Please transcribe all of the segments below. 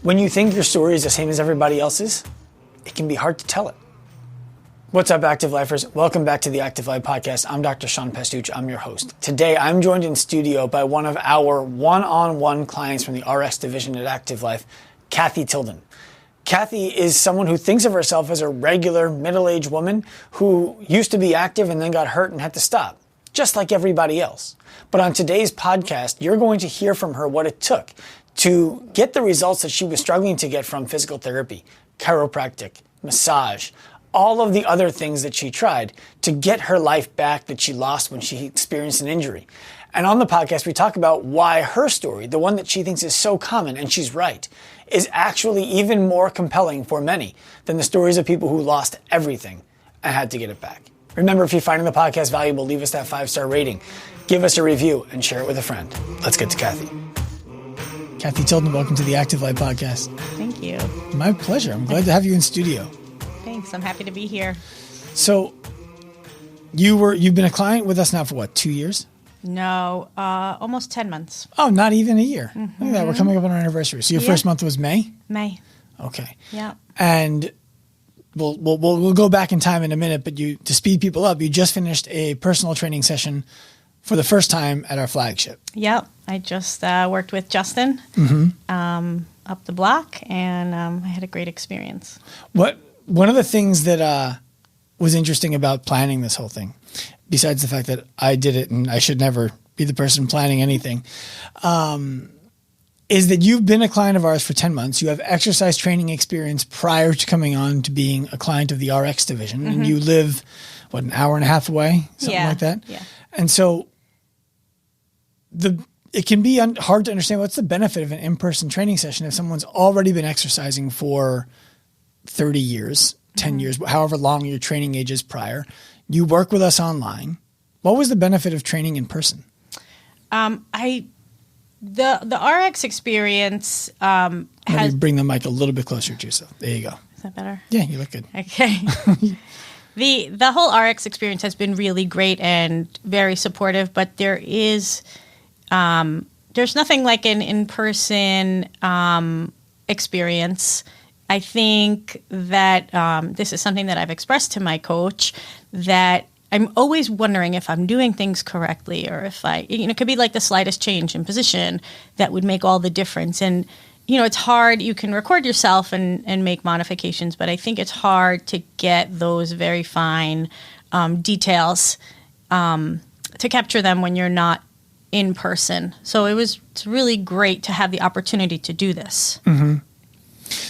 When you think your story is the same as everybody else's, it can be hard to tell it. What's up, Active Lifers? Welcome back to the Active Life Podcast. I'm Dr. Sean Pastuch. I'm your host. Today, I'm joined in studio by one of our one-on-one clients from the RX division at Active Life, Kathy Tilden. Kathy is someone who thinks of herself as a regular middle-aged woman who used to be active and then got hurt and had to stop, just like everybody else. But on today's podcast, you're going to hear from her what it took to get the results that she was struggling to get from physical therapy, chiropractic, massage, all of the other things that she tried to get her life back that she lost when she experienced an injury. And on the podcast, we talk about why her story, the one that she thinks is so common, and she's right, is actually even more compelling for many than the stories of people who lost everything and had to get it back. Remember, if you're finding the podcast valuable, leave us that 5-star rating, give us a review, and share it with a friend. Let's get to Kathy. Kathy Tilden, welcome to the Active Life Podcast. Thank you. My pleasure. I'm glad to have you in studio. Thanks. I'm happy to be here. So you've been a client with us now for what, 2 years? No, almost 10 months. Oh, not even a year. Mm-hmm. Look at that. We're coming up on our anniversary. So your first month was May? May. Okay. Yeah. And we'll go back in time in a minute, but to speed people up, you just finished a personal training session for the first time at our flagship. Yep. I just worked with Justin up the block, and I had a great experience. One of the things that was interesting about planning this whole thing, besides the fact that I did it and I should never be the person planning anything, is that you've been a client of ours for 10 months. You have exercise training experience prior to coming on to being a client of the RX division. Mm-hmm. And you live, an hour and a half away? Something like that? Yeah. And so it can be hard to understand what's the benefit of an in-person training session if someone's already been exercising for 30 years, 10 years, however long your training age is prior. You work with us online. What was the benefit of training in person? The RX experience Maybe bring the mic a little bit closer to yourself. There you go. Is that better? Yeah, you look good. Okay. The whole RX experience has been really great and very supportive, but there's nothing like an in-person experience. I think that this is something that I've expressed to my coach, that I'm always wondering if I'm doing things correctly, or if it could be like the slightest change in position that would make all the difference. And, it's hard. You can record yourself and make modifications, but I think it's hard to get those very fine details to capture them when you're not in person. So it's really great to have the opportunity to do this. Mm-hmm.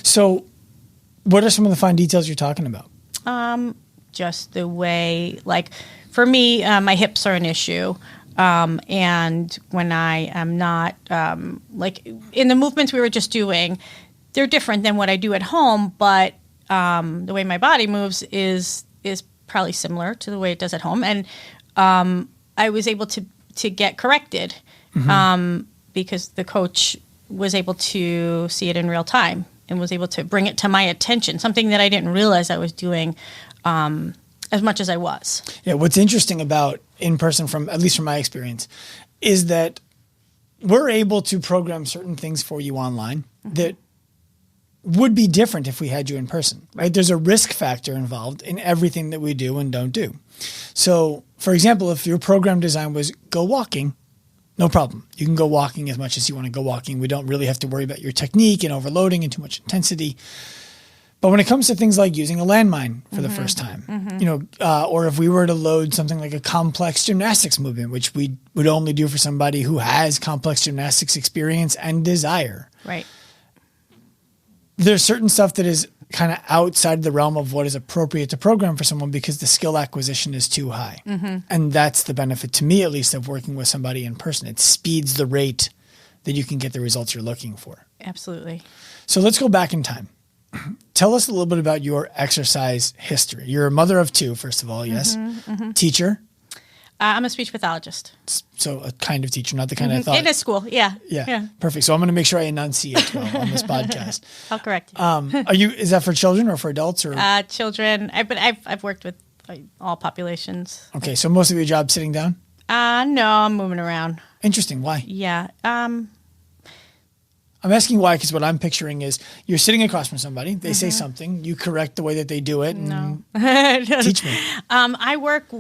So what are some of the fine details you're talking about? Just the way, for me, my hips are an issue. And when I am not, in the movements we were just doing, they're different than what I do at home, but the way my body moves is probably similar to the way it does at home. And I was able to get corrected because the coach was able to see it in real time and was able to bring it to my attention, something that I didn't realize I was doing as much as I was. Yeah, what's interesting about in-person, at least from my experience, is that we're able to program certain things for you online that would be different if we had you in person, right? There's a risk factor involved in everything that we do and don't do. So, for example, if your program design was go walking, no problem. You can go walking as much as you want to go walking. We don't really have to worry about your technique and overloading and too much intensity. But when it comes to things like using a landmine for the first time, or if we were to load something like a complex gymnastics movement, which we would only do for somebody who has complex gymnastics experience and desire. Right. There's certain stuff that is kind of outside the realm of what is appropriate to program for someone because the skill acquisition is too high. Mm-hmm. And that's the benefit, to me at least, of working with somebody in person. It speeds the rate that you can get the results you're looking for. Absolutely. So let's go back in time. Tell us a little bit about your exercise history. You're a mother of two, first of all, yes. Mm-hmm. Teacher? I'm a speech pathologist. So a kind of teacher, not the kind I thought. In a school, yeah. Yeah. Perfect. So I'm going to make sure I enunciate well on this podcast. I'll correct you. Is that for children or for adults? Or children. I've worked with all populations. Okay, so most of your job sitting down? No, I'm moving around. Interesting. Why? Yeah. I'm asking why, because what I'm picturing is you're sitting across from somebody, they say something, you correct the way that they do it, and teach me. I work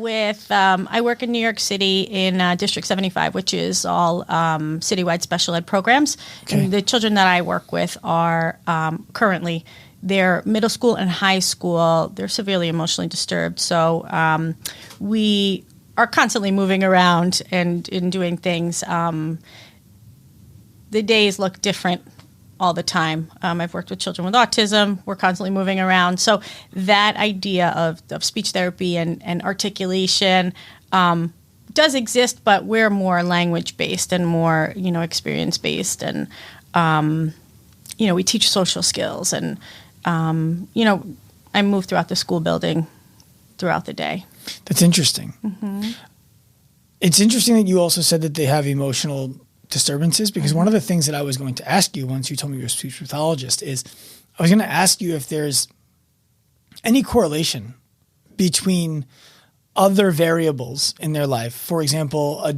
in New York City in District 75, which is all citywide special ed programs. Okay. And the children that I work with are currently, they're middle school and high school. They're severely emotionally disturbed. So we are constantly moving around and doing things. The days look different all the time. I've worked with children with autism. We're constantly moving around. So that idea of speech therapy and articulation does exist, but we're more language-based and more, experience-based. And, we teach social skills. And, I move throughout the school building throughout the day. That's interesting. It's interesting that you also said that they have emotional disturbances, because one of the things that I was going to ask you once you told me you're a speech pathologist is I was going to ask you if there's any correlation between other variables in their life. For example, a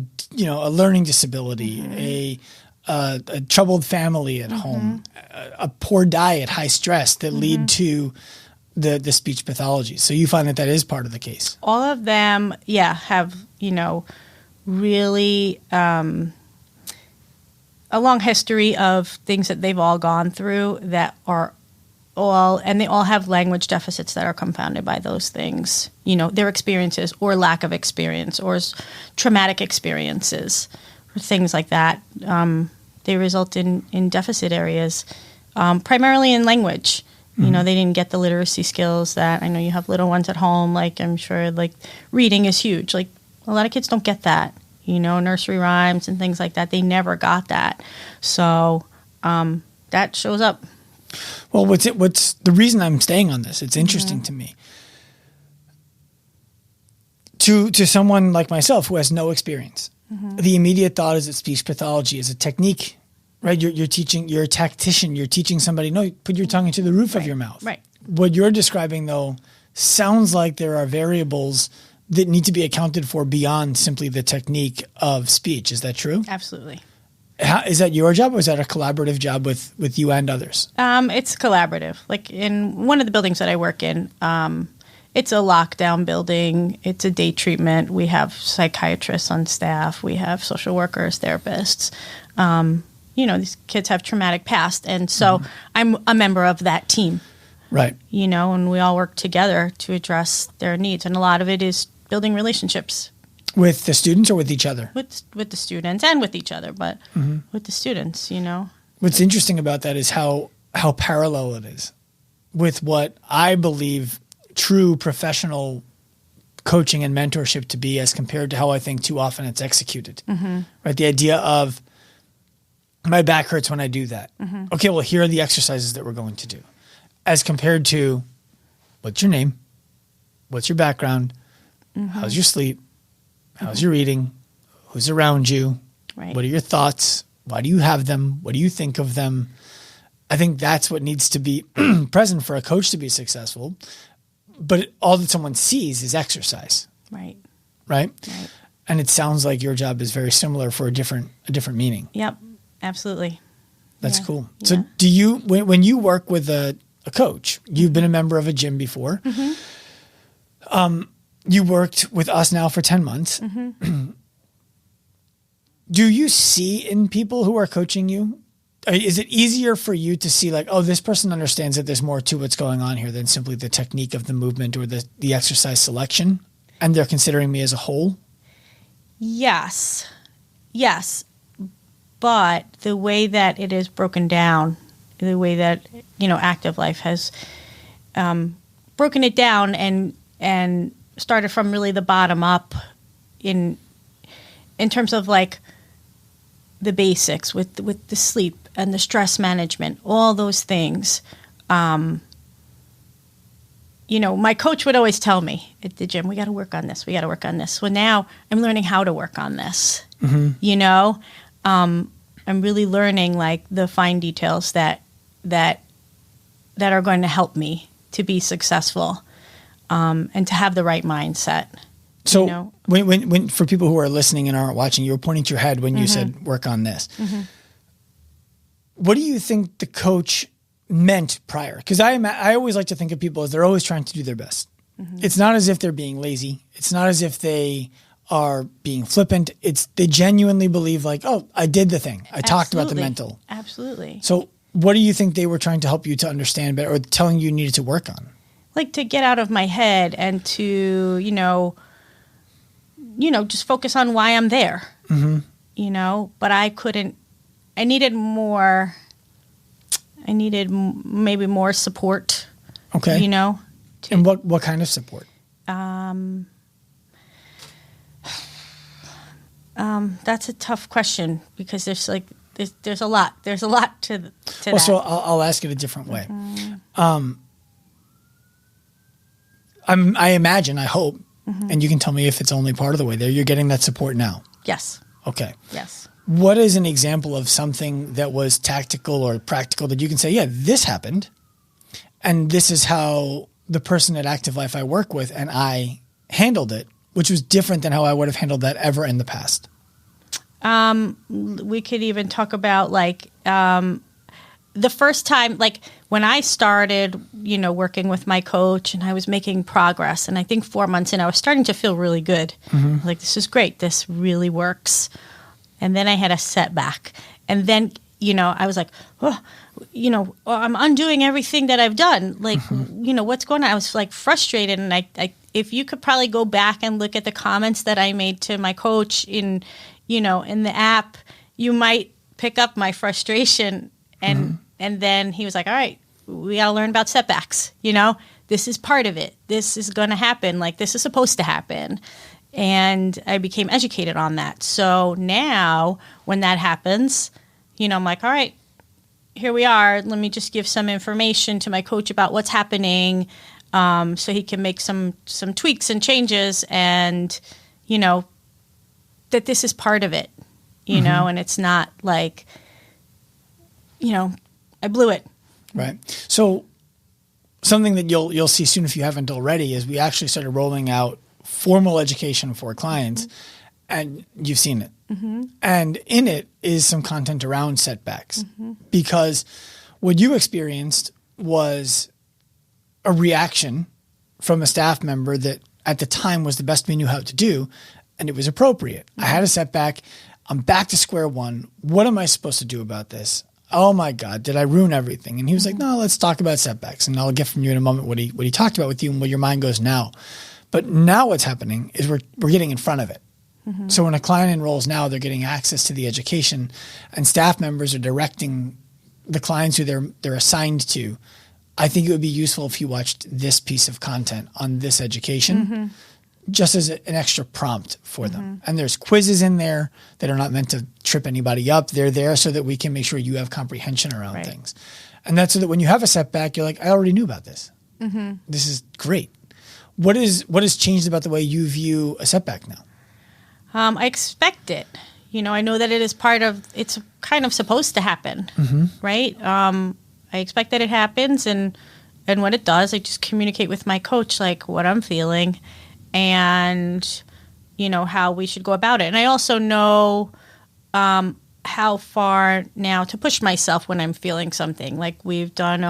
learning disability, a troubled family at home, a poor diet, high stress that lead to the speech pathology. So you find that is part of the case. All of them, have, really a long history of things that they've all gone through that are and they all have language deficits that are compounded by those things, their experiences or lack of experience or traumatic experiences or things like that. They result in deficit areas, primarily in language. They didn't get the literacy skills that I know you have little ones at home. Like I'm sure like reading is huge. Like a lot of kids don't get that. Nursery rhymes and things like that. They never got that. So that shows up. Well, what's the reason I'm staying on this? It's interesting to me. To someone like myself who has no experience, the immediate thought is that speech pathology is a technique, right? You're teaching, you're a tactician. You're teaching somebody, no, put your tongue into the roof of your mouth. Right. What you're describing, though, sounds like there are variables that need to be accounted for beyond simply the technique of speech. Is that true? Absolutely. Is that your job, or is that a collaborative job with you and others? It's collaborative. Like in one of the buildings that I work in, it's a lockdown building. It's a day treatment. We have psychiatrists on staff. We have social workers, therapists. These kids have traumatic past. And so I'm a member of that team. Right. And we all work together to address their needs. And a lot of it is building relationships. With the students or with each other? With the students and with each other, but with the students, What's interesting about that is how parallel it is with what I believe true professional coaching and mentorship to be, as compared to how I think too often it's executed. Right? The idea of my back hurts when I do that. Okay, well, here are the exercises that we're going to do. As compared to, what's your name? What's your background? How's your sleep? How's your eating? Who's around you? Right. What are your thoughts? Why do you have them? What do you think of them? I think that's what needs to be present for a coach to be successful. But all that someone sees is exercise. Right. Right? And it sounds like your job is very similar for a different meaning. Yep. Absolutely. That's cool. Yeah. So do you, when you work with a coach, you've been a member of a gym before. You worked with us now for 10 months. Do you see in people who are coaching you, is it easier for you to see like, oh, this person understands that there's more to what's going on here than simply the technique of the movement or the exercise selection, and they're considering me as a whole? Yes. But the way that it is broken down, the way that, Active Life has broken it down and started from really the bottom up in terms of like the basics with the sleep and the stress management, all those things. My coach would always tell me at the gym, we got to work on this. Well, now I'm learning how to work on this, I'm really learning like the fine details that are going to help me to be successful, and to have the right mindset. So when for people who are listening and aren't watching, you were pointing to your head when you said work on this. What do you think the coach meant prior? Because I always like to think of people as they're always trying to do their best. It's not as if they're being lazy. It's not as if they are being flippant. They genuinely believe like, oh, I did the thing. I talked about the mental. Absolutely. So what do you think they were trying to help you to understand better or telling you needed to work on? Like to get out of my head and to, just focus on why I'm there, but I needed maybe more support. Okay. And what kind of support? That's a tough question because there's a lot to that. So I'll ask it a different way. I imagine, I hope, and you can tell me if it's only part of the way there, you're getting that support now. Yes. Okay. Yes. What is an example of something that was tactical or practical that you can say, yeah, this happened, and this is how the person at Active Life I work with and I handled it, which was different than how I would have handled that ever in the past? We could even talk about the first time, like when I started, working with my coach and I was making progress, and I think 4 months in, I was starting to feel really good. Like, this is great. This really works. And then I had a setback. And then, I was like, I'm undoing everything that I've done. Like, what's going on? I was like frustrated. And I if you could probably go back and look at the comments that I made to my coach in the app, you might pick up my frustration. And then he was like, all right, we got to learn about setbacks. This is part of it. This is going to happen. Like, this is supposed to happen. And I became educated on that. So now when that happens, I'm like, all right, here we are. Let me just give some information to my coach about what's happening, so he can make some tweaks and changes, and, that this is part of it, and it's not like, I blew it. Right. So something that you'll see soon if you haven't already is we actually started rolling out formal education for clients, and you've seen it. And in it is some content around setbacks, because what you experienced was a reaction from a staff member that at the time was the best we knew how to do, and it was appropriate. I had a setback. I'm back to square one. What am I supposed to do about this? Oh my God, did I ruin everything? And he was like, no, let's talk about setbacks. And I'll get from you in a moment what he talked about with you and where your mind goes now. But now what's happening is we're getting in front of it. So when a client enrolls now, they're getting access to the education, and staff members are directing the clients who they're assigned to. I think it would be useful if you watched this piece of content on this education, just as an extra prompt for them. And there's quizzes in there that are not meant to trip anybody up. They're there so that we can make sure you have comprehension around things. And that's so that when you have a setback, you're like, I already knew about this. This is great. What has changed about the way you view a setback now? I expect it. I know that it's kind of supposed to happen, right? I expect that it happens, and when it does, I just communicate with my coach, like, what I'm feeling and, how we should go about it. And I also know how far now to push myself when I'm feeling something. Like, we've done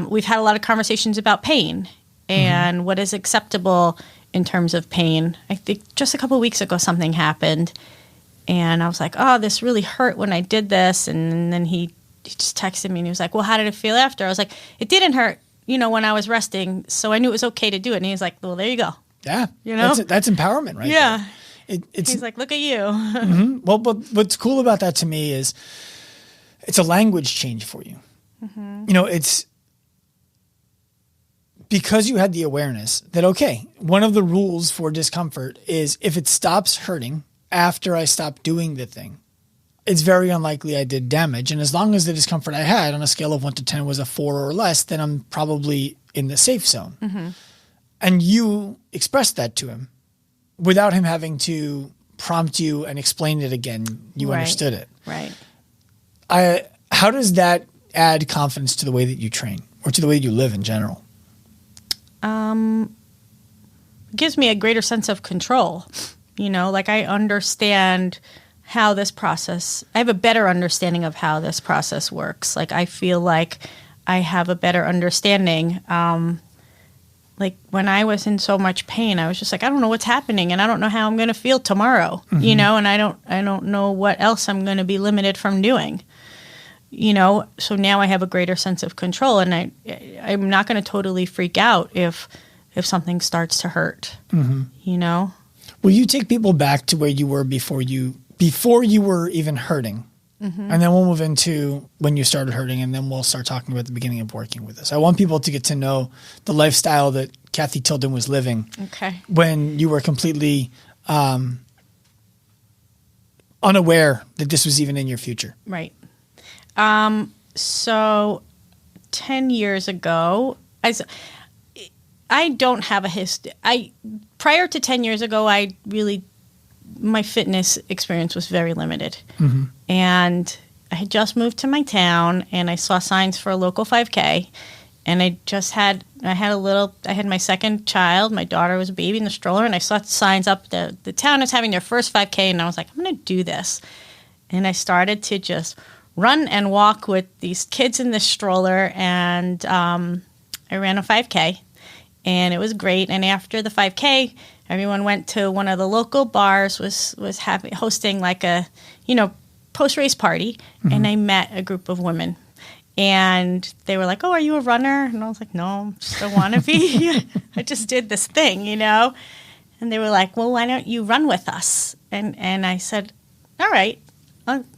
we've had a lot of conversations about pain and what is acceptable in terms of pain. I think just a couple of weeks ago something happened, and I was like, oh, this really hurt when I did this. And then he just texted me and he was like, well, how did it feel after? I was like, it didn't hurt, when I was resting, so I knew it was okay to do it. And he's like, well, there you go. Yeah. That's empowerment, right? Yeah. It's he's like, look at you. Well, but what's cool about that to me is it's a language change for you. It's because you had the awareness that, okay, one of the rules for discomfort is if it stops hurting after I stop doing the thing, it's very unlikely I did damage. And as long as the discomfort I had on a scale of 1 to 10 was a 4 or less, then I'm probably in the safe zone. And you expressed that to him without him having to prompt you and explain it again. You understood it. Right. How does that add confidence to the way that you train or to the way you live in general? Gives me a greater sense of control. Like, I understand how this process, I have a better understanding of how this process works. Like, I feel like I have a better understanding. Like, when I was in so much pain, I was just like, I don't know what's happening, and I don't know how I'm going to feel tomorrow, you know, and I don't know what else I'm going to be limited from doing, you know. So now I have a greater sense of control, and I'm not going to totally freak out if something starts to hurt, you know. Will you take people back to where you were before you were even hurting? And then we'll move into when you started hurting, and then we'll start talking about the beginning of working with this. I want people to get to know the lifestyle that Kathy Tilden was living when you were completely unaware that this was even in your future. Right. So 10 years ago, I don't have a history. Prior to 10 years ago, my fitness experience was very limited. And I had just moved to my town, and I saw signs for a local 5K. And I had my second child. My daughter was a baby in the stroller, and I saw signs up. The town is having their first 5K, and I was like, I'm going to do this. And I started to just run and walk with these kids in this stroller, and I ran a 5K, and it was great. And after the 5K, everyone went to one of the local bars, was hosting like a, you know, post-race party, and I met a group of women. And they were like, oh, are you a runner? And I was like, no, I just don't want to be. I just did this thing, you know? And they were like, well, why don't you run with us? And I said, all right.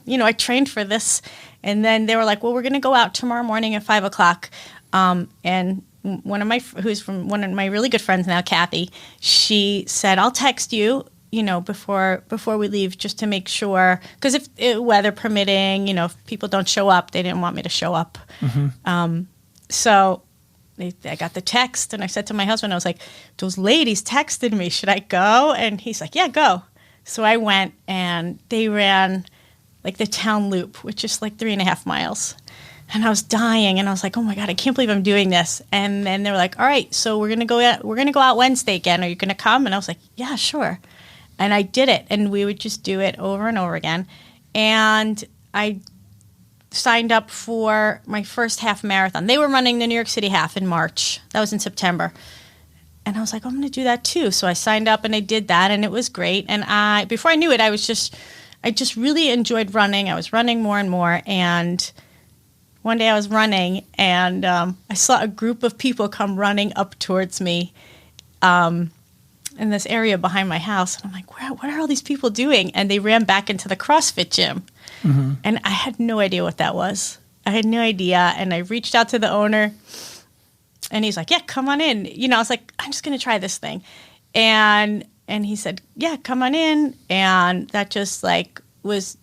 You know, I trained for this. And then they were like, well, we're going to go out tomorrow morning at 5 o'clock. And one of my really good friends now, Kathy, she said, I'll text you, you know, before we leave, just to make sure, because if weather permitting, you know, if people don't show up, they didn't want me to show up. So I got the text, and I said to my husband, I was like, those ladies texted me, should I go? And he's like, yeah, go. So I went, and they ran like the town loop, which is like 3.5 miles. And I was dying, and I was like, oh my God, I can't believe I'm doing this. And then they were like, all right, so we're going to go out Wednesday again. Are you going to come? And I was like, yeah, sure. And I did it, and we would just do it over and over again. And I signed up for my first half marathon. They were running the New York City half in March. That was in September. And I was like, I'm going to do that too. So I signed up, and I did that, and it was great. And before I knew it, I just really enjoyed running. I was running more and more. And one day I was running, and I saw a group of people come running up towards me in this area behind my house. And I'm like, what are all these people doing? And they ran back into the CrossFit gym. And I had no idea what that was. I had no idea. And I reached out to the owner, and he's like, yeah, come on in. You know, I was like, I'm just going to try this thing. And he said, yeah, come on in. And that just was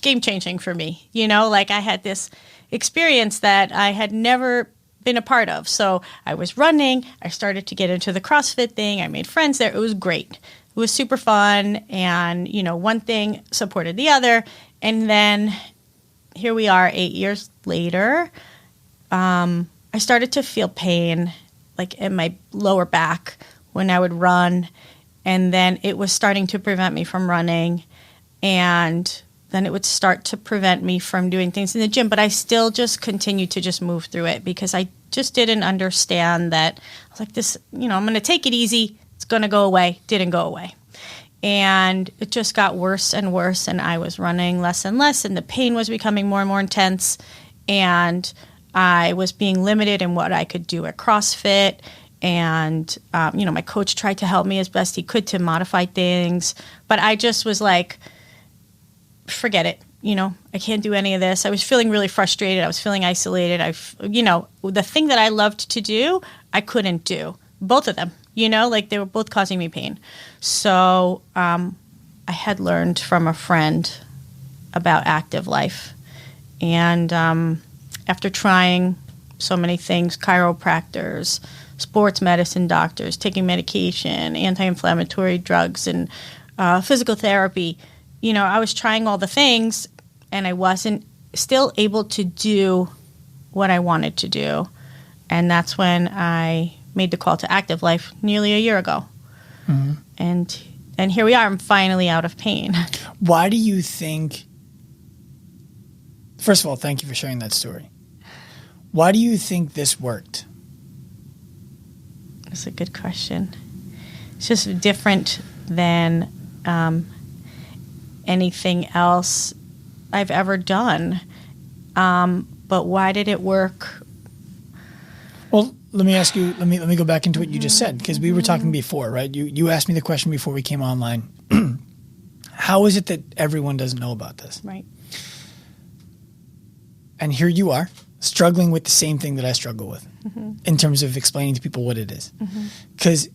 game changing for me. You know, like, I had this experience that I had never been a part of. So I was running. I started to get into the CrossFit thing. I made friends there. It was great. It was super fun. And, you know, one thing supported the other. And then here we are 8 years later. I started to feel pain, like in my lower back when I would run. And then it was starting to prevent me from running. And then it would start to prevent me from doing things in the gym. But I still just continued to just move through it, because I just didn't understand that. I was like, this, you know, I'm going to take it easy. It's going to go away. Didn't go away. And it just got worse and worse. And I was running less and less, and the pain was becoming more and more intense. And I was being limited in what I could do at CrossFit. And, you know, my coach tried to help me as best he could to modify things. But I just was like, forget it. You know, I can't do any of this. I was feeling really frustrated. I was feeling isolated. You know, the thing that I loved to do, I couldn't do. Both of them, you know, like, they were both causing me pain. So I had learned from a friend about active life. And after trying so many things, chiropractors, sports medicine doctors, taking medication, anti-inflammatory drugs, and physical therapy, you know, I was trying all the things, and I wasn't still able to do what I wanted to do. And that's when I made the call to active life nearly a year ago. And And here we are. I'm finally out of pain. Why do you think, first of all, thank you for sharing that story. Why do you think this worked? That's a good question. It's just different than anything else I've ever done. But why did it work? Well, let me ask you, let me go back into what you just said, because we were talking before, right? You asked me the question before we came online. How is it that everyone doesn't know about this? Right. And here you are, struggling with the same thing that I struggle with in terms of explaining to people what it is. Because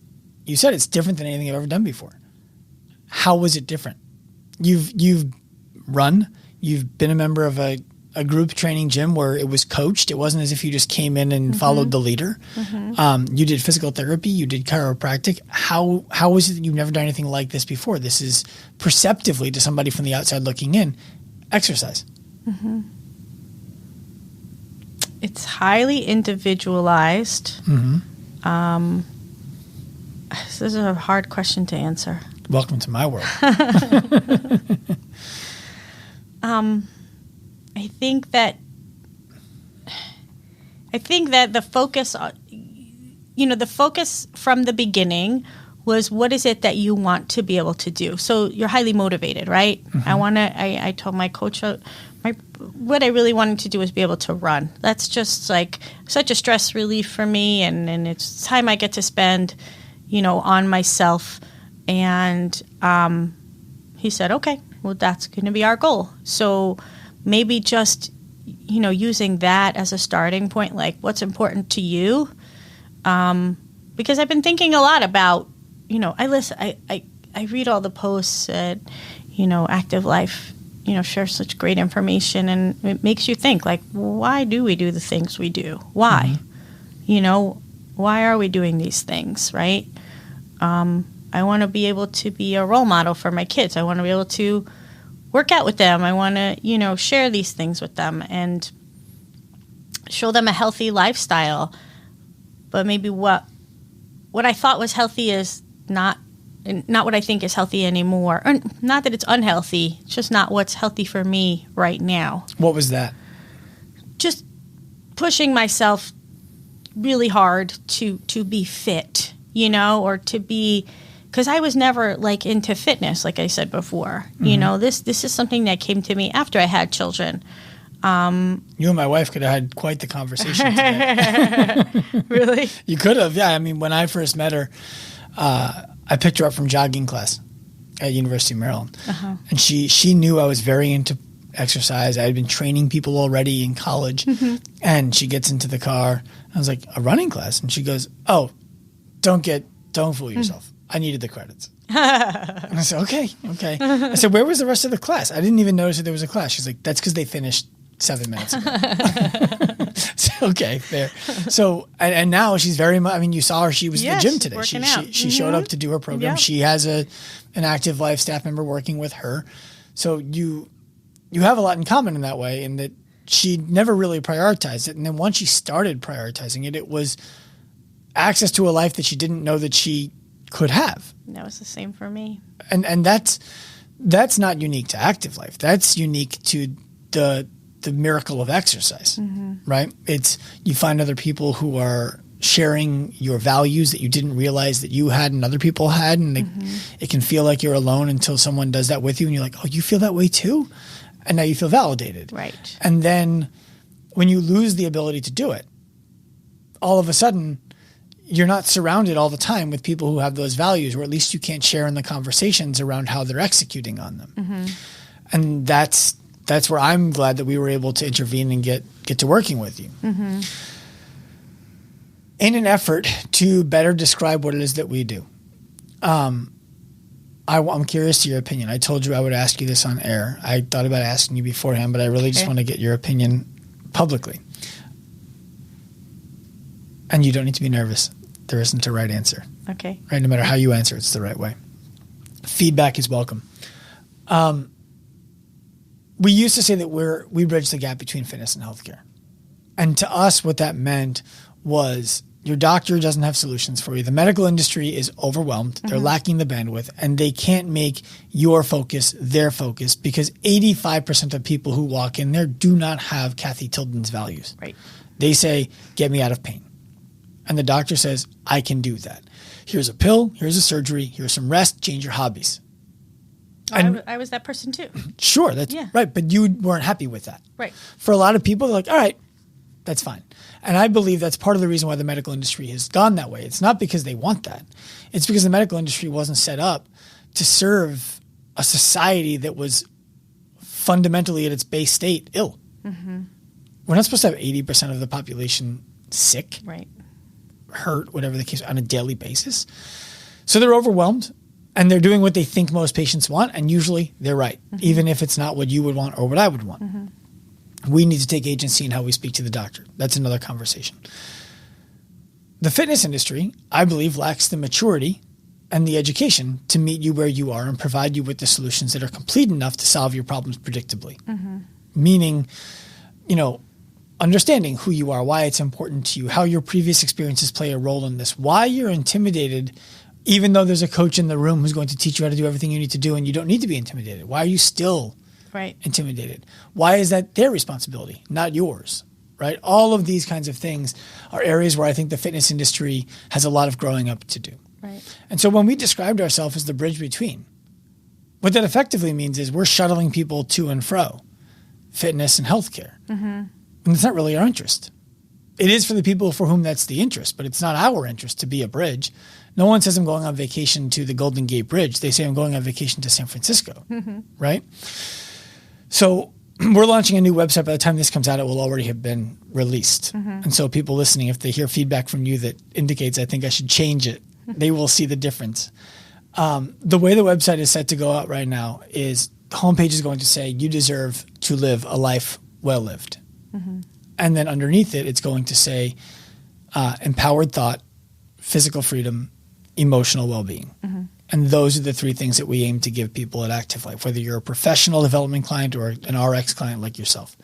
you said it's different than anything I've ever done before. How was it different? You've run, you've been a member of a group training gym where it was coached. It wasn't as if you just came in and followed the leader. You did physical therapy, you did chiropractic. How is it that you've never done anything like this before? This is perceptively, to somebody from the outside looking in, exercise. It's highly individualized. This is a hard question to answer. Welcome to my world. I think that the focus, the focus from the beginning was, what is it that you want to be able to do? So you're highly motivated, right? I told my coach, what I really wanted to do was be able to run. That's just like such a stress relief for me, and it's time I get to spend, on myself. And he said, okay, well, that's going to be our goal. So maybe just, using that as a starting point, like what's important to you. Because I've been thinking a lot about, I read all the posts that, Active Life, shares such great information, and it makes you think, like, why do we do the things we do? Why? Why are we doing these things, right? I want to be able to be a role model for my kids. I want to be able to work out with them. I want to, share these things with them and show them a healthy lifestyle. But maybe what I thought was healthy is not what I think is healthy anymore. Or not that it's unhealthy, it's just not what's healthy for me right now. What was that? Just pushing myself really hard to be fit, or to be, because I was never like into fitness, like I said before. This is something that came to me after I had children. You and my wife could have had quite the conversation today. Really? You could have, yeah. I mean, when I first met her, I picked her up from jogging class at University of Maryland. And she knew I was very into exercise. I had been training people already in college. And she gets into the car. I was like, a running class? And she goes, oh, don't fool yourself. I needed the credits. And I said, okay. I said, where was the rest of the class? I didn't even notice that there was a class. She's like, that's because they finished 7 minutes ago. So, okay, fair. So, and now she's very much, you saw her, she was at the gym today. She showed up to do her program. Yep. She has an Active Life staff member working with her. So you have a lot in common in that way, in that she never really prioritized it. And then once she started prioritizing it, it was access to a life that she didn't know that she could have. That was the same for me. And that's not unique to Active Life. That's unique to the miracle of exercise, right? It's, you find other people who are sharing your values that you didn't realize that you had and other people had, and it can feel like you're alone until someone does that with you, and you're like, oh, you feel that way too? And now you feel validated. Right. And then when you lose the ability to do it, all of a sudden you're not surrounded all the time with people who have those values, or at least you can't share in the conversations around how they're executing on them. And that's where I'm glad that we were able to intervene and get to working with you. In an effort to better describe what it is that we do, I'm curious to your opinion. I told you I would ask you this on air. I thought about asking you beforehand, but I really just want to get your opinion publicly. And you don't need to be nervous. There isn't a right answer. Okay. Right? No matter how you answer, it's the right way. Feedback is welcome. We used to say that we bridge the gap between fitness and healthcare. And to us, what that meant was Your doctor doesn't have solutions for you. The medical industry is overwhelmed. They're lacking the bandwidth, and they can't make your focus their focus because 85% of people who walk in there do not have Kathy Tilden's values. Right. They say, get me out of pain. And the doctor says, I can do that. Here's a pill. Here's a surgery. Here's some rest. Change your hobbies. And I was that person too. Sure, that's right. But you weren't happy with that. Right. For a lot of people, they're like, all right, that's fine. And I believe that's part of the reason why the medical industry has gone that way. It's not because they want that. It's because the medical industry wasn't set up to serve a society that was fundamentally at its base state ill. We're not supposed to have 80% of the population sick, Right. hurt, whatever the case, on a daily basis. So they're overwhelmed. And they're doing what they think most patients want, and usually they're right, even if it's not what you would want or what I would want. We need to take agency in how we speak to the doctor. That's another conversation. The fitness industry, I believe, lacks the maturity and the education to meet you where you are and provide you with the solutions that are complete enough to solve your problems predictably. Meaning, understanding who you are, why it's important to you, how your previous experiences play a role in this, why you're intimidated even though there's a coach in the room who's going to teach you how to do everything you need to do and you don't need to be intimidated. Why are you still intimidated? Why is that their responsibility, not yours, right? All of these kinds of things are areas where I think the fitness industry has a lot of growing up to do. Right. And so when we described ourselves as the bridge between, what that effectively means is we're shuttling people to and fro, fitness and healthcare. And it's not really our interest. It is for the people for whom that's the interest, but it's not our interest to be a bridge. No one says I'm going on vacation to the Golden Gate Bridge. They say I'm going on vacation to San Francisco, right? So we're launching a new website. By the time this comes out, it will already have been released. And so people listening, if they hear feedback from you that indicates I think I should change it, they will see the difference. The way the website is set to go out right now is the homepage is going to say you deserve to live a life well lived. And then underneath it, it's going to say empowered thought, physical freedom, emotional well-being. And those are the three things that we aim to give people at Active Life, whether you're a professional development client or an RX client like yourself.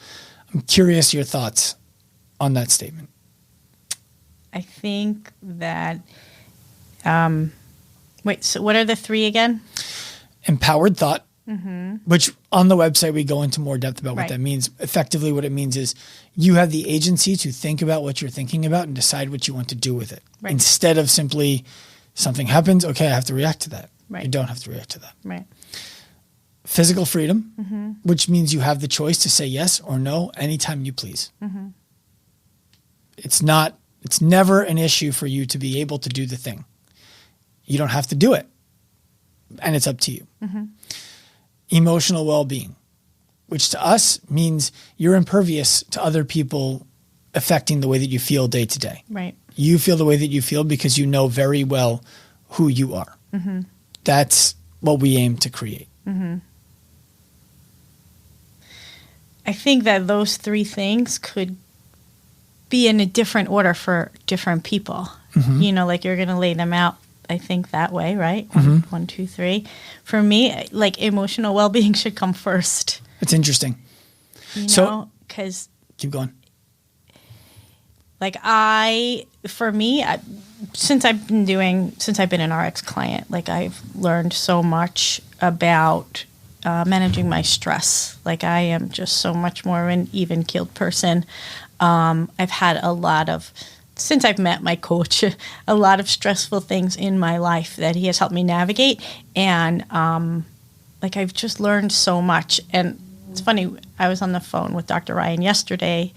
I'm curious your thoughts on that statement. I think that, so what are the three again? Empowered thought, which on the website we go into more depth about what that means. Effectively, what it means is you have the agency to think about what you're thinking about and decide what you want to do with it. Instead of simply something happens, okay, I have to react to that. You don't have to react to that. Physical freedom, which means you have the choice to say yes or no anytime you please. It's never an issue for you to be able to do the thing. You don't have to do it, and it's up to you. Emotional well-being, which to us means you're impervious to other people affecting the way that you feel day to day. You feel the way that you feel because you know very well who you are. That's what we aim to create. I think that those three things could be in a different order for different people. Like you're going to lay them out, I think, that way, right? 1, 2, 3. For me, like emotional well-being should come first. It's interesting. Because keep going. Like since I've been an RX client, like I've learned so much about managing my stress. Like I am just so much more of an even-keeled person. I've had since I've met my coach, a lot of stressful things in my life that he has helped me navigate. And I've just learned so much. And it's funny, I was on the phone with Dr. Ryan yesterday,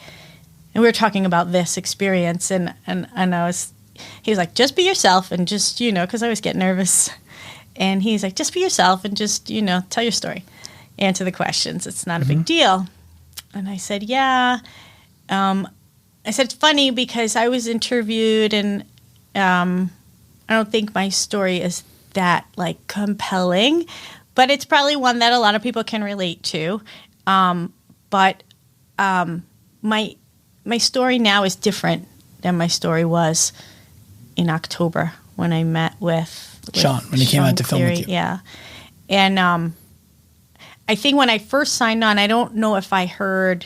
and we were talking about this experience, and he was like, just be yourself and just, because I always get nervous. And he's like, just be yourself and just, tell your story, answer the questions. It's not a big deal. And I said, yeah. I said, it's funny because I was interviewed and I don't think my story is that compelling, but it's probably one that a lot of people can relate to. But my story now is different than my story was in October when I met with Sean, when he came out to film with you. Yeah. And I think when I first signed on, I don't know if I heard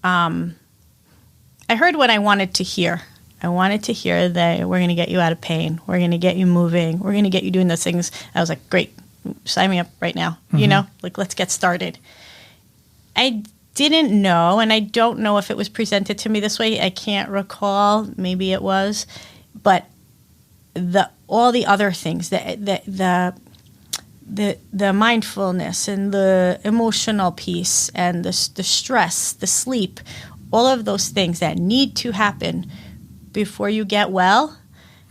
what I wanted to hear. I wanted to hear that we're going to get you out of pain. We're going to get you moving. We're going to get you doing those things. I was like, great, sign me up right now. Like, let's get started. I didn't know, and I don't know if it was presented to me this way. I can't recall. Maybe it was. But all the other things, the mindfulness and the emotional piece and the stress, the sleep, all of those things that need to happen before you get well,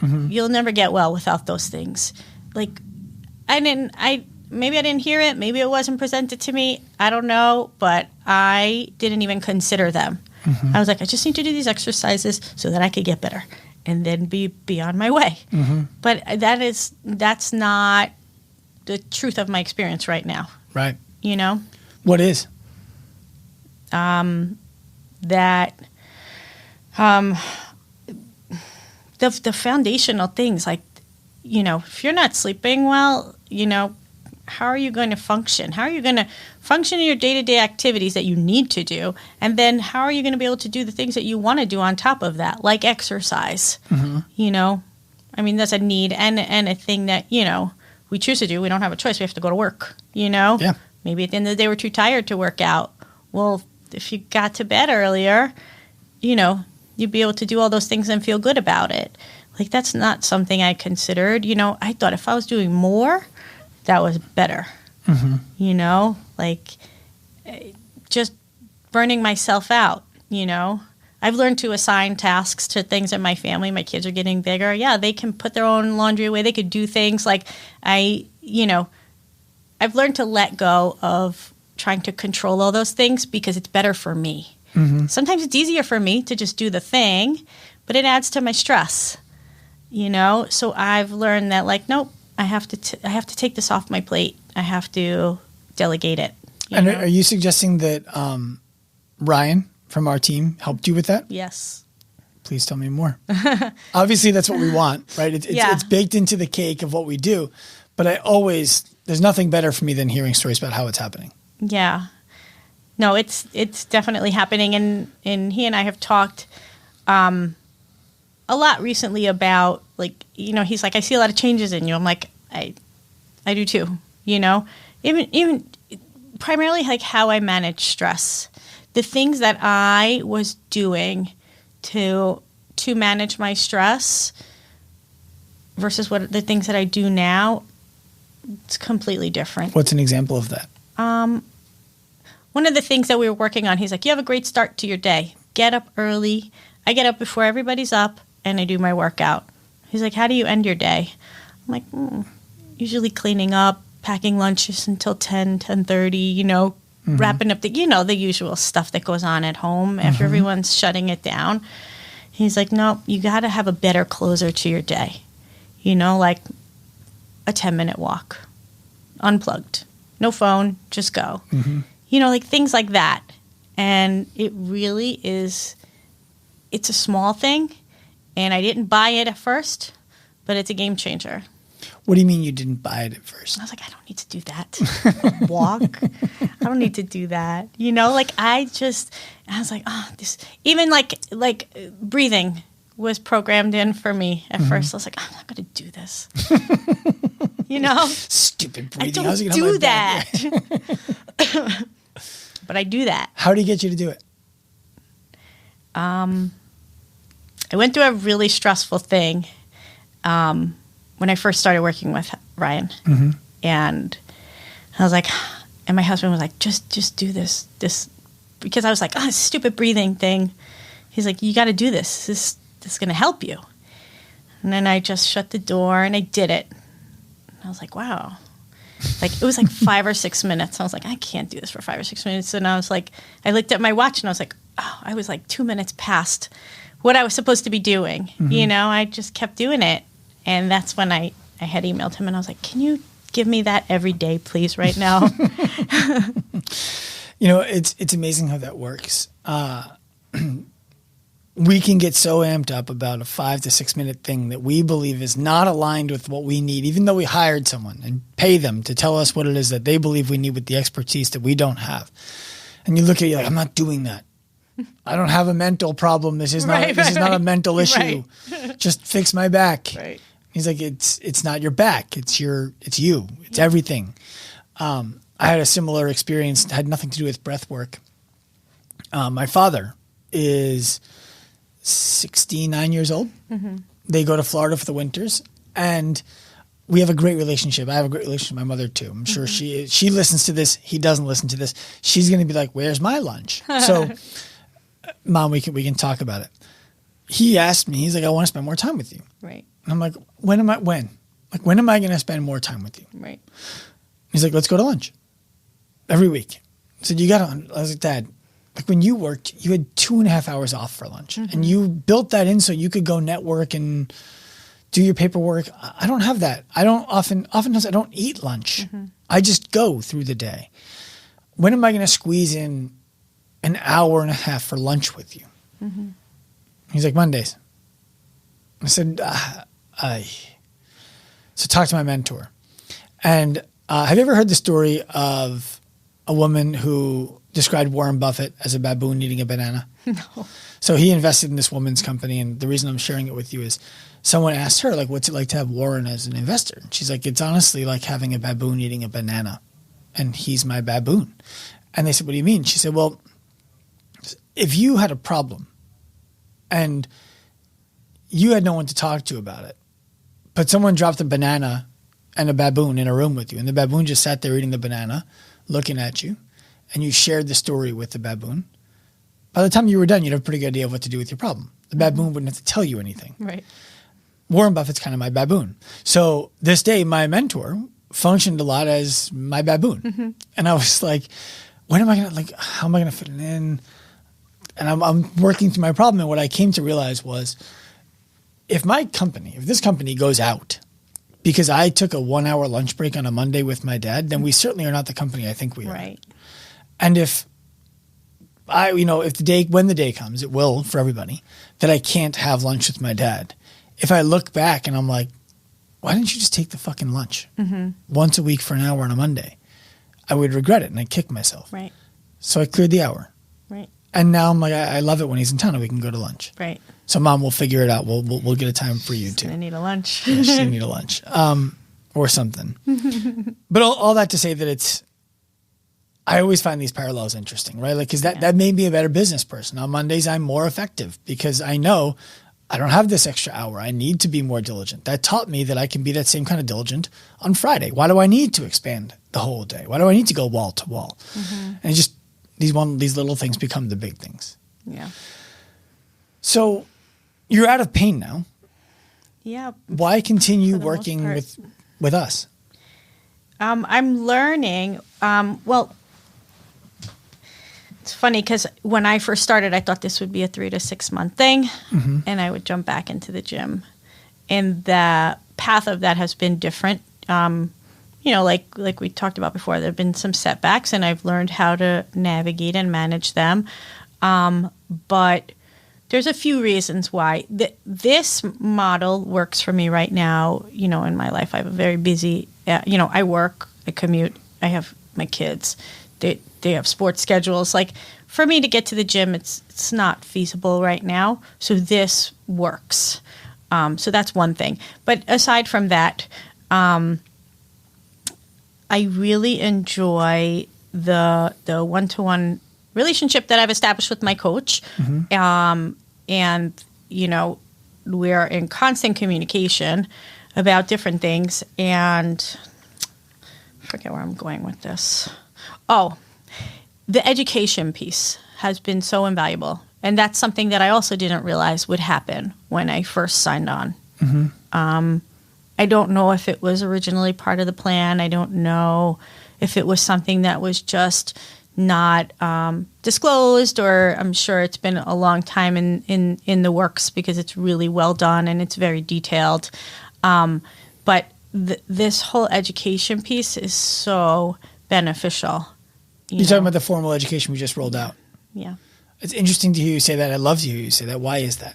you'll never get well without those things. Like, maybe I didn't hear it. Maybe it wasn't presented to me. I don't know, but I didn't even consider them. I was like, I just need to do these exercises so that I could get better and then be on my way. But that's not the truth of my experience right now. Right. What is? The foundational things, like, if you're not sleeping well, how are you going to function? How are you going to function in your day-to-day activities that you need to do? And then how are you going to be able to do the things that you want to do on top of that, like exercise? That's a need and a thing that, we choose to do. We don't have a choice. We have to go to work, Yeah. Maybe at the end of the day, we're too tired to work out. Well, if you got to bed earlier, you'd be able to do all those things and feel good about it. Like, that's not something I considered. I thought if I was doing more, that was better. Like, just burning myself out, I've learned to assign tasks to things in my family. My kids are getting bigger. Yeah, they can put their own laundry away. They could do things like I've learned to let go of trying to control all those things because it's better for me. Sometimes it's easier for me to just do the thing, but it adds to my stress, So I've learned that, like, nope, I have to take this off my plate. I have to delegate it. And are you suggesting that Ryan from our team helped you with that? Yes. Please tell me more. Obviously, that's what we want, right? It's baked into the cake of what we do. But there's nothing better for me than hearing stories about how it's happening. Yeah. No, it's definitely happening. And he and I have talked a lot recently about, like, he's like, I see a lot of changes in you. I'm like, I do too, even primarily like how I manage stress. The things that I was doing to manage my stress versus what the things that I do now, it's completely different. What's an example of that? One of the things that we were working on, he's like, you have a great start to your day. Get up early. I get up before everybody's up and I do my workout. He's like, how do you end your day? I'm like, usually cleaning up, packing lunches until 10:30, wrapping up the usual stuff that goes on at home after everyone's shutting it down. He's like, no, you got to have a better closer to your day. Like a 10-minute walk, unplugged, no phone, just go. Like things like that. And it really is, it's a small thing. And I didn't buy it at first, but it's a game changer. What do you mean you didn't buy it at first? I was like, I don't need to do that. Walk. I don't need to do that. Like I was like, oh, this, even like breathing was programmed in for me at first. I was like, I'm not going to do this. Stupid breathing. I don't do that. But I do that. How did he get you to do it? I went through a really stressful thing when I first started working with Ryan. And I was like, and my husband was like, just do this, because I was like, this stupid breathing thing. He's like, you got to do this. This is going to help you. And then I just shut the door and I did it. And I was like, wow. Like, it was like 5 or 6 minutes. I was like, I can't do this for 5 or 6 minutes. And I was like, I looked at my watch and I was like, oh, I was like 2 minutes past what I was supposed to be doing. I just kept doing it. And that's when I had emailed him and I was like, can you give me that every day, please, right now? It's amazing how that works. We can get so amped up about a 5 to 6 minute thing that we believe is not aligned with what we need, even though we hired someone and pay them to tell us what it is that they believe we need with the expertise that we don't have. And you look at it, you're like, I'm not doing that. I don't have a mental problem. This is not this is not a mental issue. Just fix my back. Right. He's like, it's not your back. It's you. It's everything. I had a similar experience. It had nothing to do with breath work. My father is 69 years old. Mm-hmm. They go to Florida for the winters, and we have a great relationship. I have a great relationship with my mother too. I'm sure she listens to this. He doesn't listen to this. She's going to be like, "Where's my lunch?" So, Mom, we can talk about it. He asked me. He's like, "I want to spend more time with you." Right. And I'm like, when am I going to spend more time with you? Right. He's like, let's go to lunch every week. I said, you got to. I was like, Dad, like when you worked, you had 2.5 hours off for lunch, and you built that in so you could go network and do your paperwork. I don't have that. I don't oftentimes I don't eat lunch. I just go through the day. When am I going to squeeze in an hour and a half for lunch with you? He's like, Mondays. I said, So talk to my mentor. And have you ever heard the story of a woman who described Warren Buffett as a baboon eating a banana? No. So he invested in this woman's company, and the reason I'm sharing it with you is someone asked her, like, what's it like to have Warren as an investor? And she's like, it's honestly like having a baboon eating a banana, and he's my baboon. And they said, what do you mean? She said, well, if you had a problem and you had no one to talk to about it, but someone dropped a banana and a baboon in a room with you, and the baboon just sat there eating the banana, looking at you, and you shared the story with the baboon, by the time you were done, you'd have a pretty good idea of what to do with your problem. The baboon wouldn't have to tell you anything. Right. Warren Buffett's kind of my baboon. So this day, my mentor functioned a lot as my baboon. And I was like, how am I going to fit it in? And I'm working through my problem. And what I came to realize was, if this company goes out because I took a 1-hour lunch break on a Monday with my dad, then we certainly are not the company I think we are. Right. And when the day comes, it will for everybody, that I can't have lunch with my dad. If I look back and I'm like, why didn't you just take the fucking lunch once a week for an hour on a Monday? I would regret it and I'd kick myself. Right. So I cleared the hour. Right. And now I'm like, I love it when he's in town and we can go to lunch. Right. So Mom, we'll figure it out. We'll get a time for you too. I need a lunch. Yeah, she's gonna need a lunch, or something. But all that to say that I always find these parallels interesting, right? Like, because that made me a better business person. On Mondays, I'm more effective because I know I don't have this extra hour. I need to be more diligent. That taught me that I can be that same kind of diligent on Friday. Why do I need to expand the whole day? Why do I need to go wall to wall? And just these little things become the big things. Yeah. So you're out of pain now. Yeah. Why continue working with us? I'm learning. Well, it's funny because when I first started, I thought this would be a 3 to 6 month thing, and I would jump back into the gym. And the path of that has been different. Like we talked about before, there have been some setbacks, and I've learned how to navigate and manage them. But there's a few reasons why this model works for me right now. In my life, I have a very busy. I work, I commute, I have my kids. They have sports schedules. Like, for me to get to the gym, it's not feasible right now. So this works. So that's one thing. But aside from that, I really enjoy the one-to-one relationship that I've established with my coach. And, we're in constant communication about different things. And I forget where I'm going with this. Oh, the education piece has been so invaluable. And that's something that I also didn't realize would happen when I first signed on. I don't know if it was originally part of the plan. I don't know if it was something that was just not disclosed, or I'm sure it's been a long time in the works because it's really well done and it's very detailed. But this whole education piece is so beneficial. You're talking about the formal education we just rolled out. Yeah. It's interesting to hear you say that. I love to hear you say that. Why is that?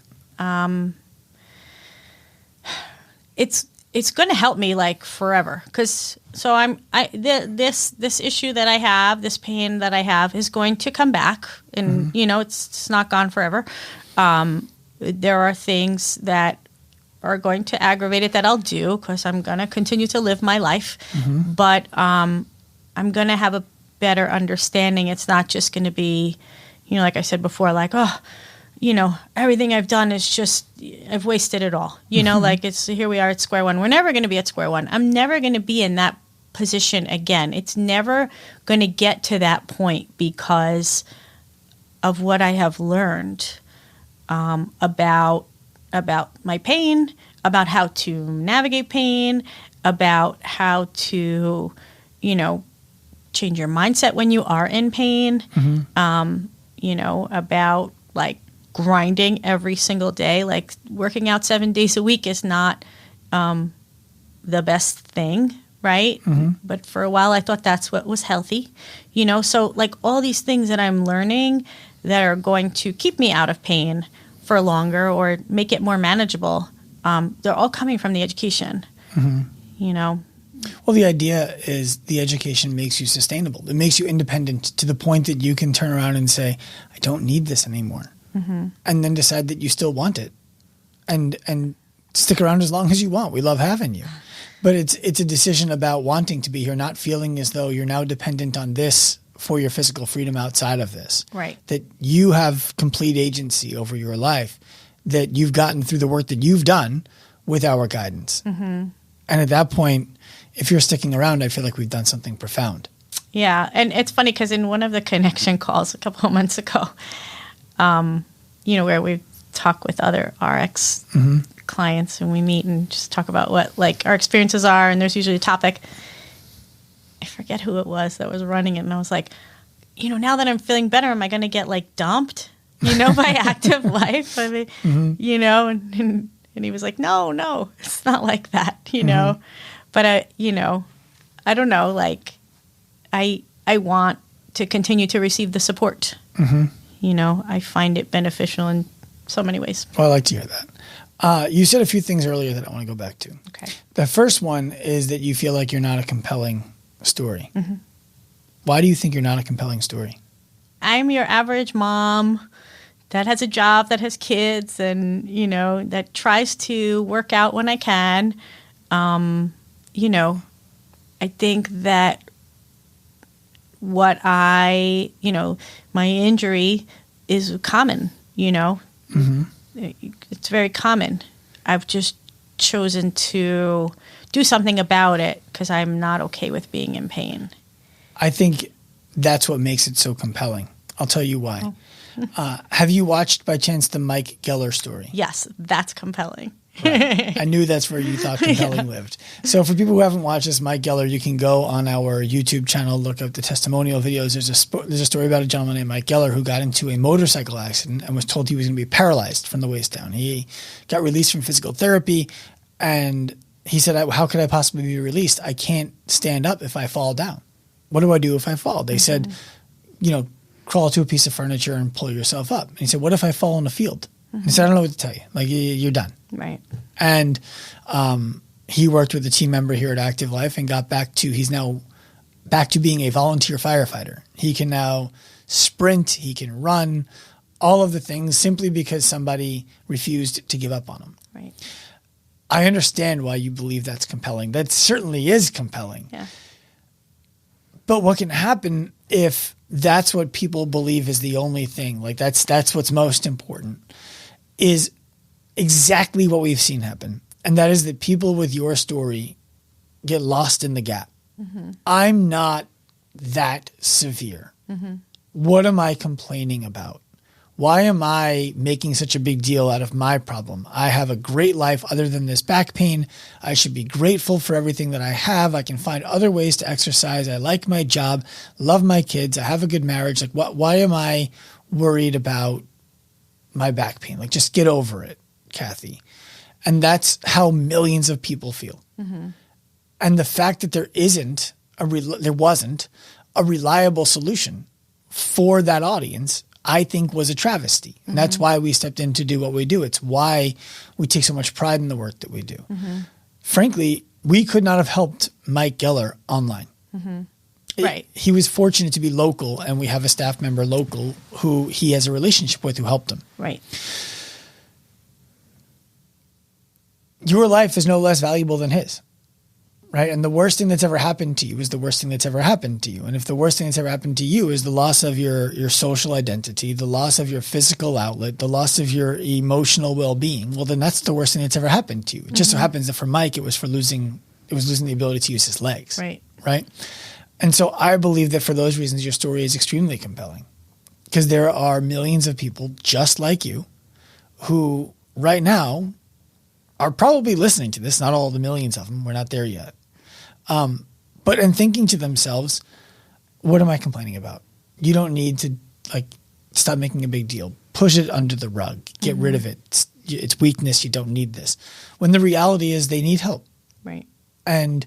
it's going to help me like forever. This issue that I have, this pain that I have is going to come back, and it's not gone forever. There are things that are going to aggravate it that I'll do because I'm going to continue to live my life. But I'm going to have a better understanding. It's not just going to be, like I said before, like, oh, everything I've done is just, I've wasted it all. Like here we are at square one. We're never going to be at square one. I'm never going to be in that position again. It's never going to get to that point because of what I have learned about my pain, about how to navigate pain, about how to, change your mindset when you are in pain, about like grinding every single day. Like working out 7 days a week is not the best thing, right? But for a while I thought that's what was healthy, so like all these things that I'm learning that are going to keep me out of pain for longer or make it more manageable, they're all coming from the education, Well, the idea is the education makes you sustainable. It makes you independent to the point that you can turn around and say, I don't need this anymore. And then decide that you still want it and stick around as long as you want. We love having you. But it's a decision about wanting to be here, not feeling as though you're now dependent on this for your physical freedom outside of this. Right. That you have complete agency over your life, that you've gotten through the work that you've done with our guidance. And at that point, if you're sticking around, I feel like we've done something profound. Yeah. And it's funny because in one of the connection calls a couple of months ago, where we talk with other RX clients and we meet and just talk about what like our experiences are. And there's usually a topic. I forget who it was that was running it. And I was like, now that I'm feeling better, am I going to get like dumped, by active life? I mean, and he was like, no, it's not like that, But, I don't know, like I want to continue to receive the support. I find it beneficial in so many ways. Well, I like to hear that. You said a few things earlier that I want to go back to. Okay. The first one is that you feel like you're not a compelling story. Why do you think you're not a compelling story? I'm your average mom that has a job, that has kids, and, that tries to work out when I can. I think that my injury is common, It's very common. I've just chosen to do something about it because I'm not okay with being in pain. I think that's what makes it so compelling. I'll tell you why. Have you watched by chance the Mike Geller story? Yes, that's compelling. Right. I knew that's where you thought compelling lived. So for people who haven't watched this, Mike Geller, you can go on our YouTube channel, look up the testimonial videos. There's a story about a gentleman named Mike Geller who got into a motorcycle accident and was told he was going to be paralyzed from the waist down. He got released from physical therapy, and he said, how could I possibly be released? I can't stand up if I fall down. What do I do if I fall? They said, crawl to a piece of furniture and pull yourself up. And he said, what if I fall in a field? He said, I don't know what to tell you. Like, you're done. Right. And he worked with a team member here at Active Life and he's now back to being a volunteer firefighter. He can now sprint, he can run, all of the things simply because somebody refused to give up on him. Right. I understand why you believe that's compelling. That certainly is compelling. Yeah. But what can happen if that's what people believe is the only thing, like that's what's most important, is exactly what we've seen happen. And that is that people with your story get lost in the gap. I'm not that severe. What am I complaining about? Why am I making such a big deal out of my problem? I have a great life other than this back pain. I should be grateful for everything that I have. I can find other ways to exercise. I like my job, love my kids. I have a good marriage. Like, why am I worried about my back pain? Like, just get over it, Kathy. And that's how millions of people feel. And the fact that there wasn't a reliable solution for that audience, I think, was a travesty. And that's why we stepped in to do what we do. It's why we take so much pride in the work that we do. frankly, we could not have helped Mike Geller online. Right. He was fortunate to be local, and we have a staff member local who he has a relationship with who helped him. Right. Your life is no less valuable than his, right? And the worst thing that's ever happened to you is the worst thing that's ever happened to you. And if the worst thing that's ever happened to you is the loss of your social identity, the loss of your physical outlet, the loss of your emotional well-being, well, then that's the worst thing that's ever happened to you. It just so happens that for Mike, it was losing the ability to use his legs. Right. Right. And so I believe that for those reasons, your story is extremely compelling, because there are millions of people just like you who right now are probably listening to this. Not all the millions of them. We're not there yet. But in thinking to themselves, what am I complaining about? You don't need to stop making a big deal. Push it under the rug. Get rid of it. It's weakness. You don't need this. When the reality is they need help. Right. And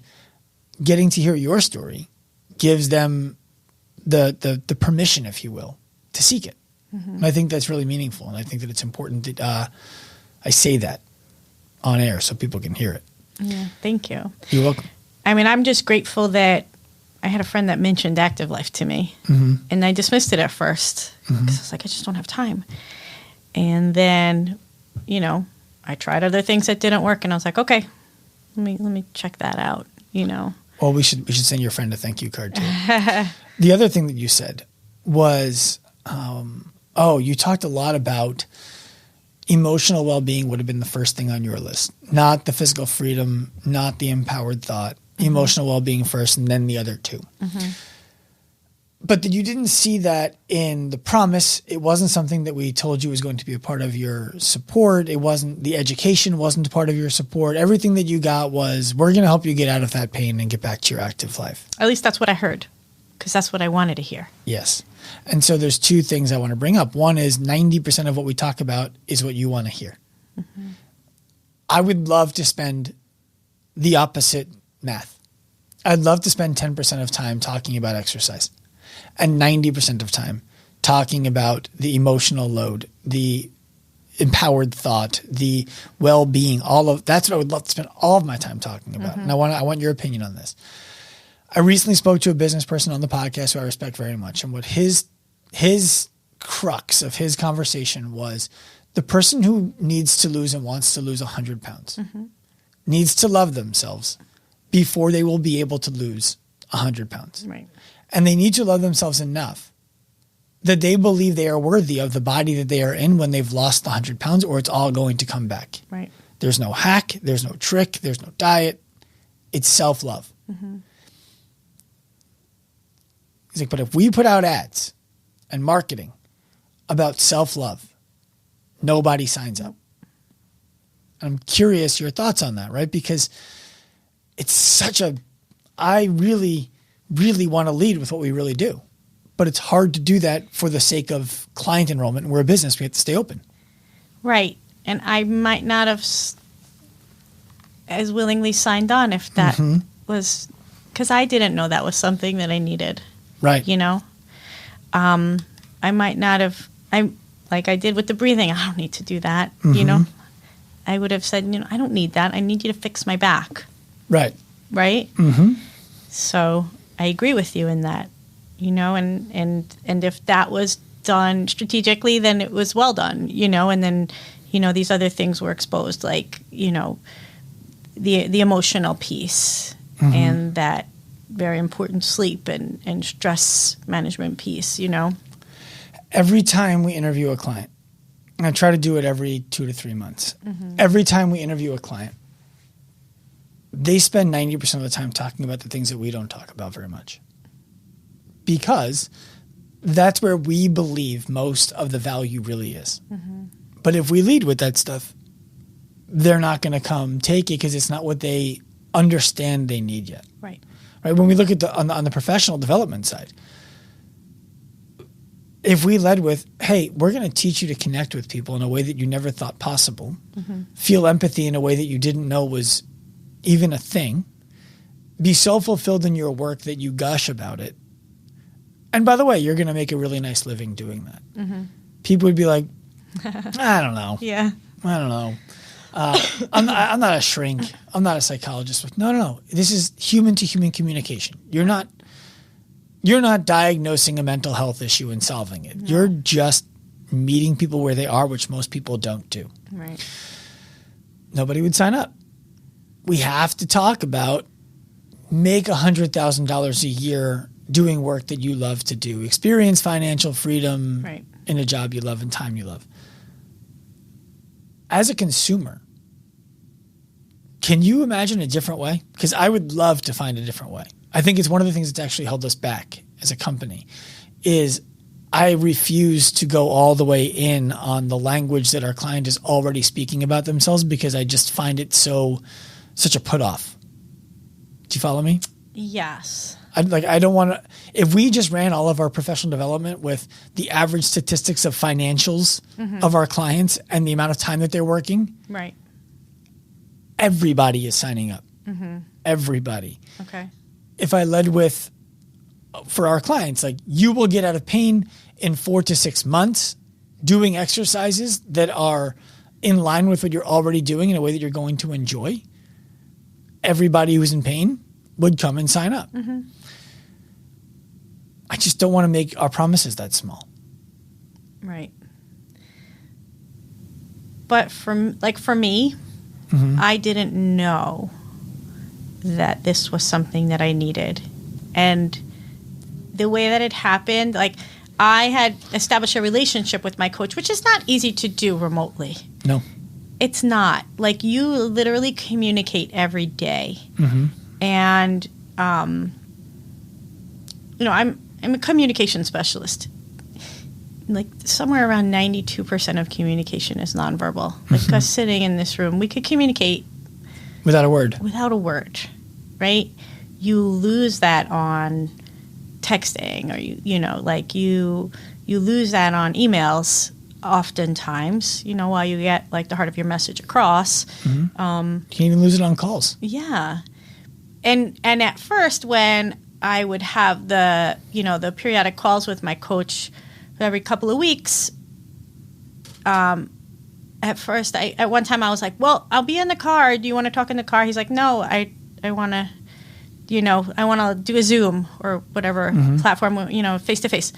getting to hear your story gives them the permission, if you will, to seek it. And I think that's really meaningful. And I think that it's important that I say that on air so people can hear it. Yeah. Thank you. You're welcome. I mean, I'm just grateful that I had a friend that mentioned Active Life to me, and I dismissed it at first because I was like, I just don't have time. And then, I tried other things that didn't work, and I was like, okay, let me check that out. Well, we should send your friend a thank you card too. The other thing that you said was, you talked a lot about emotional well-being would have been the first thing on your list, not the physical freedom, not the empowered thought, emotional well-being first, and then the other two. But that you didn't see that in the promise. It wasn't something that we told you was going to be a part of your support. It wasn't, the education wasn't a part of your support. Everything that you got was, we're going to help you get out of that pain and get back to your active life. At least that's what I heard, because that's what I wanted to hear. Yes. And so there's two things I want to bring up. One is 90% of what we talk about is what you want to hear. I would love to spend the opposite math. I'd love to spend 10% of time talking about exercise and 90% of time talking about the emotional load, the empowered thought, the well-being, that's what I would love to spend all of my time talking about. And I want your opinion on this. I recently spoke to a business person on the podcast who I respect very much. And what his crux of his conversation was, the person who needs to lose and wants to lose 100 pounds needs to love themselves before they will be able to lose 100 pounds. Right. And they need to love themselves enough that they believe they are worthy of the body that they are in when they've lost 100 pounds, or it's all going to come back. Right. There's no hack. There's no trick. There's no diet. It's self-love. He's like, but if we put out ads and marketing about self-love, nobody signs up. I'm curious your thoughts on that, right? Because it's I really, really want to lead with what we really do, but it's hard to do that for the sake of client enrollment. We're a business. We have to stay open. Right. And I might not have as willingly signed on if that was, because I didn't know that was something that I needed. Right. I might not have, like I did with the breathing, I don't need to do that. I would have said, I don't need that. I need you to fix my back. Right. Right. So I agree with you in that, and if that was done strategically, then it was well done, and then, these other things were exposed, like, the emotional piece and that very important sleep and stress management piece, Every time we interview a client, and I try to do it every 2 to 3 months, every time we interview a client, they spend 90% of the time talking about the things that we don't talk about very much. Because that's where we believe most of the value really is. But if we lead with that stuff, they're not going to come take it because it's not what they understand they need yet. Right. Right. When we look at on the professional development side, if we led with, hey, we're going to teach you to connect with people in a way that you never thought possible, feel empathy in a way that you didn't know was even a thing, be so fulfilled in your work that you gush about it. And by the way, you're going to make a really nice living doing that. People would be like, I don't know. Yeah. I don't know. I'm not a shrink. I'm not a psychologist. No. This is human to human communication. You're not diagnosing a mental health issue and solving it. No. You're just meeting people where they are, which most people don't do. Right. Nobody would sign up. We have to talk about make $100,000 a year doing work that you love to do. Experience financial freedom in a job you love and time you love. As a consumer, can you imagine a different way? Because I would love to find a different way. I think it's one of the things that's actually held us back as a company is I refuse to go all the way in on the language that our client is already speaking about themselves because I just find it such a put off. Do you follow me? Yes. I don't want to, if we just ran all of our professional development with the average statistics of financials of our clients and the amount of time that they're working. Right. Everybody is signing up. Everybody. Okay. If I led with, for our clients, like you will get out of pain in 4 to 6 months doing exercises that are in line with what you're already doing in a way that you're going to enjoy. Everybody who's in pain would come and sign up. I just don't want to make our promises that small. Right. But for me, I didn't know that this was something that I needed. And the way that it happened, like I had established a relationship with my coach, which is not easy to do remotely. No. It's not. Like you literally communicate every day. And, I'm a communication specialist. Like somewhere around 92% of communication is nonverbal. Like us sitting in this room, we could communicate without a word. Without a word, right? You lose that on texting, or you lose that on emails. Oftentimes, while you get like the heart of your message across, you can even lose it on calls. Yeah, and at first when I would have the periodic calls with my coach every couple of weeks. At first, at one time I was like, well, I'll be in the car. Do you want to talk in the car? He's like, no, I want to, I want to do a Zoom or whatever platform, face to face.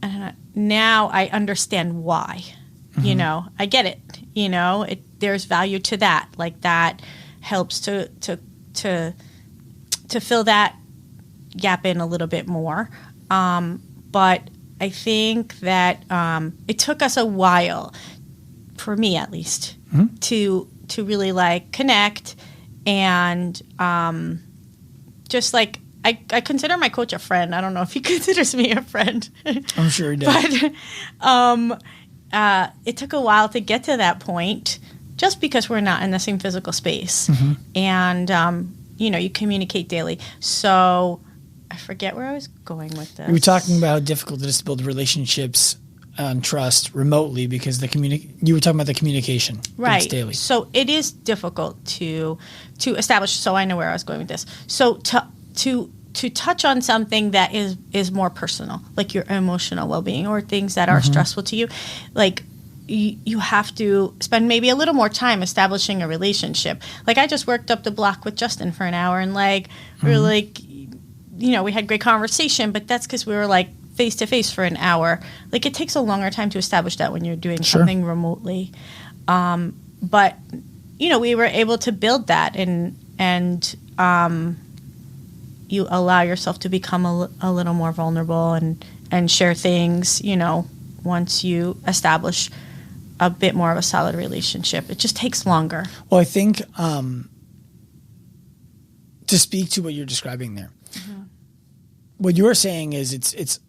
And now I understand why, I get it, there's value to that. Like that helps to fill that gap in a little bit more. But I think that it took us a while, for me at least, to really like connect and just like I consider my coach a friend. I don't know if he considers me a friend. I'm sure he does. But it took a while to get to that point, just because we're not in the same physical space, and you communicate daily. So I forget where I was going with this. We were talking about how difficult it is to build relationships and trust remotely because you were talking about the communication. Right. It's daily. So it is difficult to establish. So I know where I was going with this. So to touch on something that is more personal, like your emotional well-being or things that are stressful to you, like you have to spend maybe a little more time establishing a relationship. Like I just worked up the block with Justin for an hour, and like we were like, we had great conversation, but that's because we were like face to face for an hour. Like it takes a longer time to establish that when you're doing something remotely. But we were able to build that, and you allow yourself to become a little more vulnerable and share things, once you establish a bit more of a solid relationship. It just takes longer. Well, I think to speak to what you're describing there, what you're saying is it's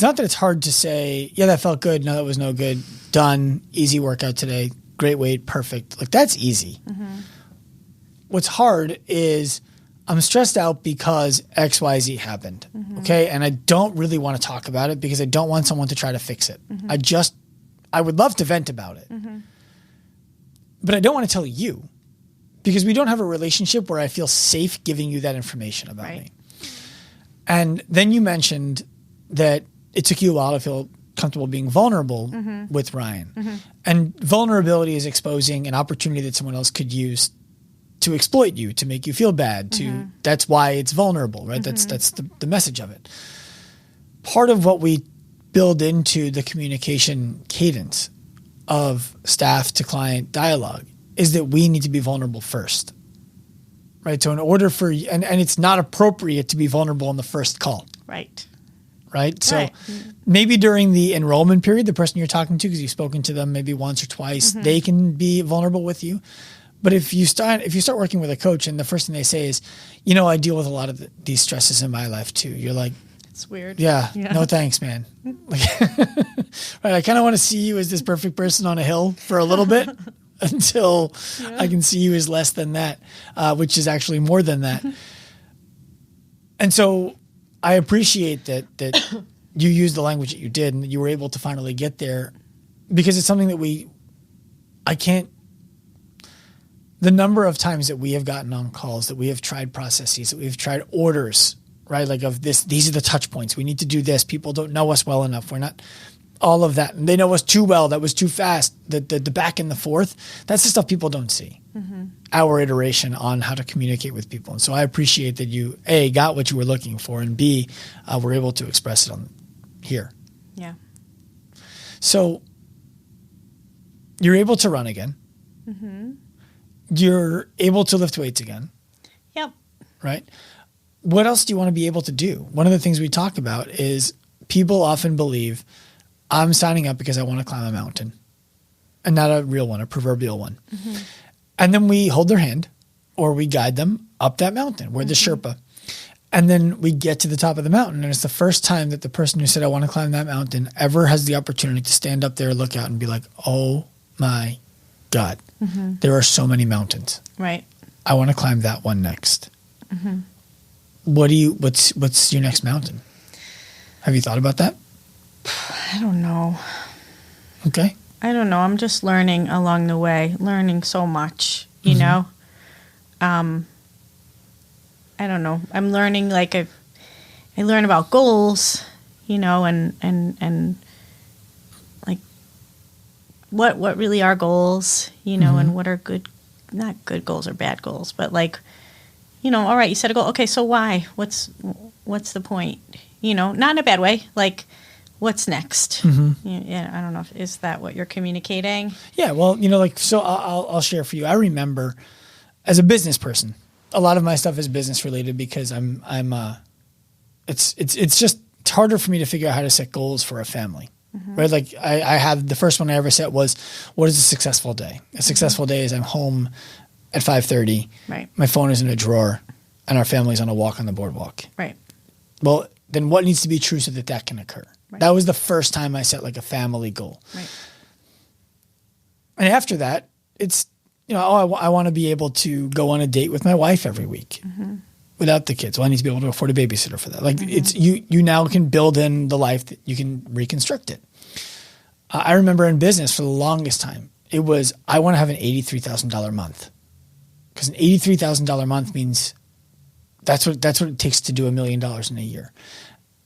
not that it's hard to say, yeah, that felt good. No, that was no good. Done. Easy workout today. Great weight. Perfect. Like that's easy. What's hard is I'm stressed out because XYZ happened. Okay. And I don't really want to talk about it because I don't want someone to try to fix it. I would love to vent about it, but I don't want to tell you because we don't have a relationship where I feel safe giving you that information about me. And then you mentioned that it took you a while to feel comfortable being vulnerable with Ryan. And vulnerability is exposing an opportunity that someone else could use to exploit you, to make you feel bad. That's why it's vulnerable, right? That's the message of it. Part of what we build into the communication cadence of staff to client dialogue is that we need to be vulnerable first, right? So in order for, and it's not appropriate to be vulnerable in the first call. Right. So maybe during the enrollment period, the person you're talking to, because you've spoken to them maybe once or twice, they can be vulnerable with you. But if you start working with a coach and the first thing they say is, I deal with a lot of these stresses in my life too. You're like, it's weird. Yeah. No, thanks, man. Right. I kind of want to see you as this perfect person on a hill for a little bit until I can see you as less than that, which is actually more than that. And so I appreciate that you used the language that you did and that you were able to finally get there, because it's something that the number of times that we have gotten on calls, that we have tried processes, that we've tried orders, right? Like of this, these are the touch points. We need to do this. People don't know us well enough. We're not all of that. And they know us too well. That was too fast. The back and the forth, that's the stuff people don't see. Our iteration on how to communicate with people. And so I appreciate that you, A, got what you were looking for, and B, were able to express it on here. Yeah. So you're able to run again. You're able to lift weights again. Yep. Right? What else do you want to be able to do? One of the things we talk about is people often believe I'm signing up because I want to climb a mountain, and not a real one, a proverbial one. And then we hold their hand or we guide them up that mountain. We're the Sherpa. And then we get to the top of the mountain, and it's the first time that the person who said, I want to climb that mountain, ever has the opportunity to stand up there, look out and be like, oh my God, there are so many mountains. Right. I want to climb that one next. What's your next mountain? Have you thought about that? I don't know. Okay. I don't know. I'm just learning along the way, learning so much, you know. I don't know. I'm learning, like I learn about goals, and like what really are goals, and what are not good goals or bad goals, but like, all right, you set a goal. Okay, so why? What's the point? Not in a bad way, like, what's next? Yeah, I don't know. Is that what you're communicating? Yeah, well, so I'll share for you. I remember as a business person, a lot of my stuff is business related because it's harder for me to figure out how to set goals for a family, right? Like I have, the first one I ever set was, what is a successful day? A successful day is I'm home at 5:30. Right. My phone is in a drawer and our family's on a walk on the boardwalk. Right. Well, then what needs to be true so that can occur? Right. That was the first time I set like a family goal. Right. And after that, it's, I want to be able to go on a date with my wife every week without the kids. Well, I need to be able to afford a babysitter for that. Like it's, you now can build in the life that you can reconstruct it. I remember in business for the longest time, it was, I want to have an $83,000 month, because an $83,000 month means that's what it takes to do $1 million in a year.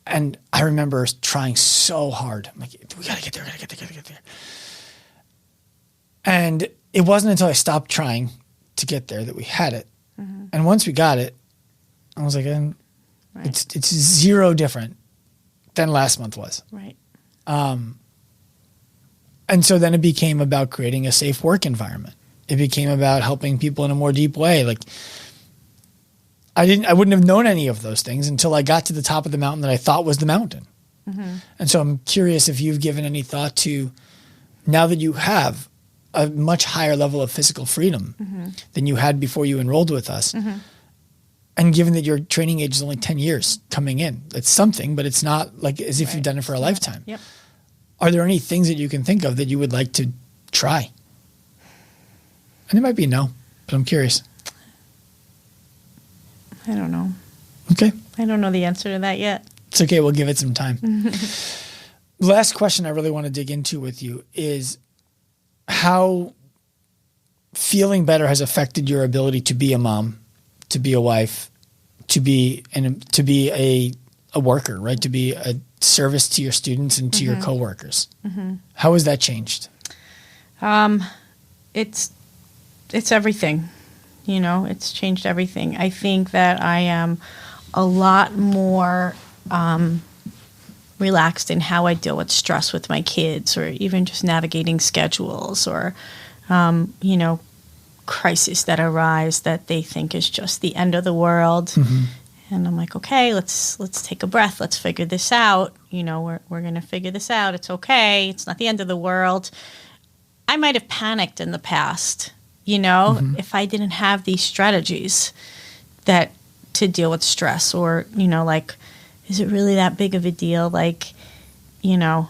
And I remember trying so hard. I'm like, we got to get there. And it wasn't until I stopped trying to get there that we had it. And once we got it, I was like, it's zero different than last month was. Right. And so then it became about creating a safe work environment. It became about helping people in a more deep way. Like, I wouldn't have known any of those things until I got to the top of the mountain that I thought was the mountain. And so I'm curious if you've given any thought to, now that you have a much higher level of physical freedom than you had before you enrolled with us, and given that your training age is only 10 years coming in, it's something, but it's not like as if you've done it for a lifetime. Yep. Are there any things that you can think of that you would like to try? And it might be no, but I'm curious. I don't know. Okay. I don't know the answer to that yet. It's okay. We'll give it some time. The last question I really want to dig into with you is how feeling better has affected your ability to be a mom, to be a wife, to be a worker, right? To be service to your students and to your coworkers. How has that changed? It's everything, it's changed everything. I think that I am a lot more relaxed in how I deal with stress with my kids, or even just navigating schedules, or, crises that arise that they think is just the end of the world. And I'm like, okay, let's take a breath. Let's figure this out. We're going to figure this out. It's okay. It's not the end of the world. I might have panicked in the past, if I didn't have these strategies that to deal with stress, or, is it really that big of a deal? Like, my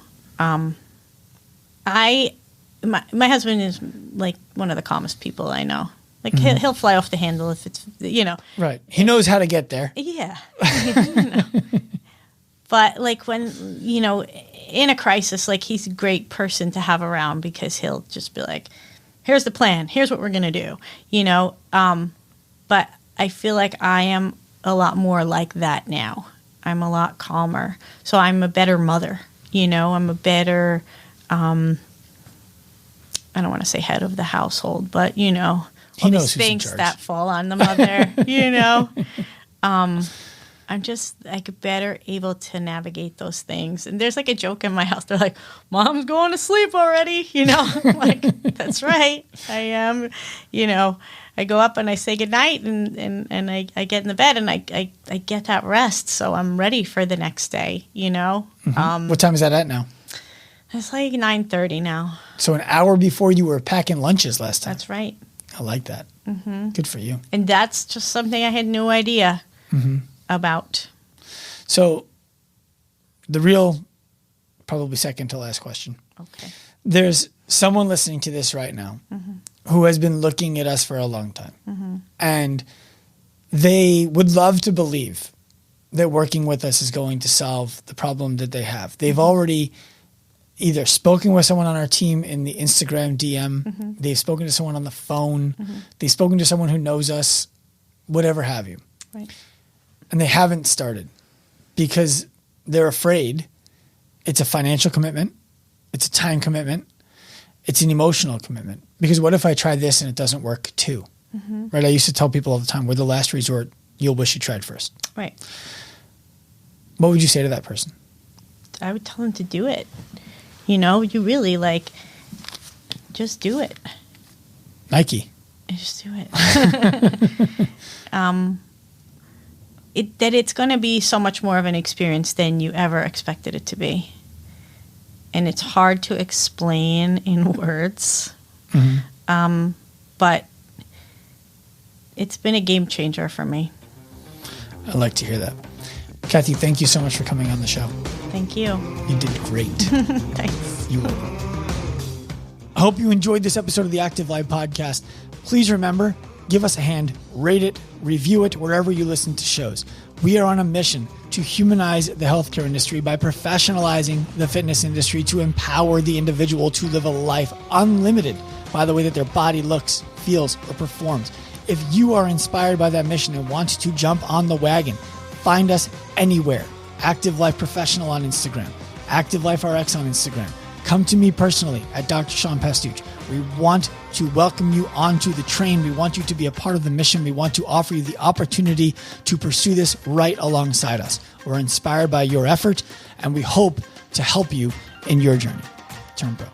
husband is like one of the calmest people I know. Like he'll fly off the handle if it's, Right. He knows how to get there. Yeah. But like when, in a crisis, like he's a great person to have around, because he'll just be like, here's the plan. Here's what we're going to do, But I feel like I am a lot more like that now. I'm a lot calmer. So I'm a better mother, I'm a better, I don't want to say head of the household, but, all these things that fall on the mother, I'm just like better able to navigate those things. And there's like a joke in my house. They're like, Mom's going to sleep already. I'm like, that's right. I am, I go up and I say goodnight, and I get in the bed, and I get that rest. So I'm ready for the next day, What time is that at now? It's like 9:30 now. So an hour before you were packing lunches last time. That's right. I like that. Good for you. And that's just something I had no idea about. So the real, probably second to last question. Okay. There's someone listening to this right now who has been looking at us for a long time. And they would love to believe that working with us is going to solve the problem that they have. They've already either spoken with someone on our team in the Instagram DM, they've spoken to someone on the phone, they've spoken to someone who knows us, whatever have you. Right. And they haven't started because they're afraid. It's a financial commitment. It's a time commitment. It's an emotional commitment. Because what if I try this and it doesn't work too? Right? I used to tell people all the time, we're the last resort. You'll wish you tried first. Right. What would you say to that person? I would tell them to do it. You really just do it. Nike. Just do it. That it's going to be so much more of an experience than you ever expected it to be. And it's hard to explain in words. But it's been a game changer for me. I'd like to hear that. Kathy, thank you so much for coming on the show. Thank you. You did great. Thanks. You will. I hope you enjoyed this episode of the Active Life Podcast. Please remember, give us a hand, rate it, review it wherever you listen to shows. We are on a mission to humanize the healthcare industry by professionalizing the fitness industry to empower the individual to live a life unlimited by the way that their body looks, feels, or performs. If you are inspired by that mission and want to jump on the wagon, find us anywhere. Active Life Professional on Instagram, Active Life RX on Instagram. Come to me personally at Dr. Sean Pastuch. We want to welcome you onto the train. We want you to be a part of the mission. We want to offer you the opportunity to pursue this right alongside us. We're inspired by your effort, and we hope to help you in your journey. Turn pro.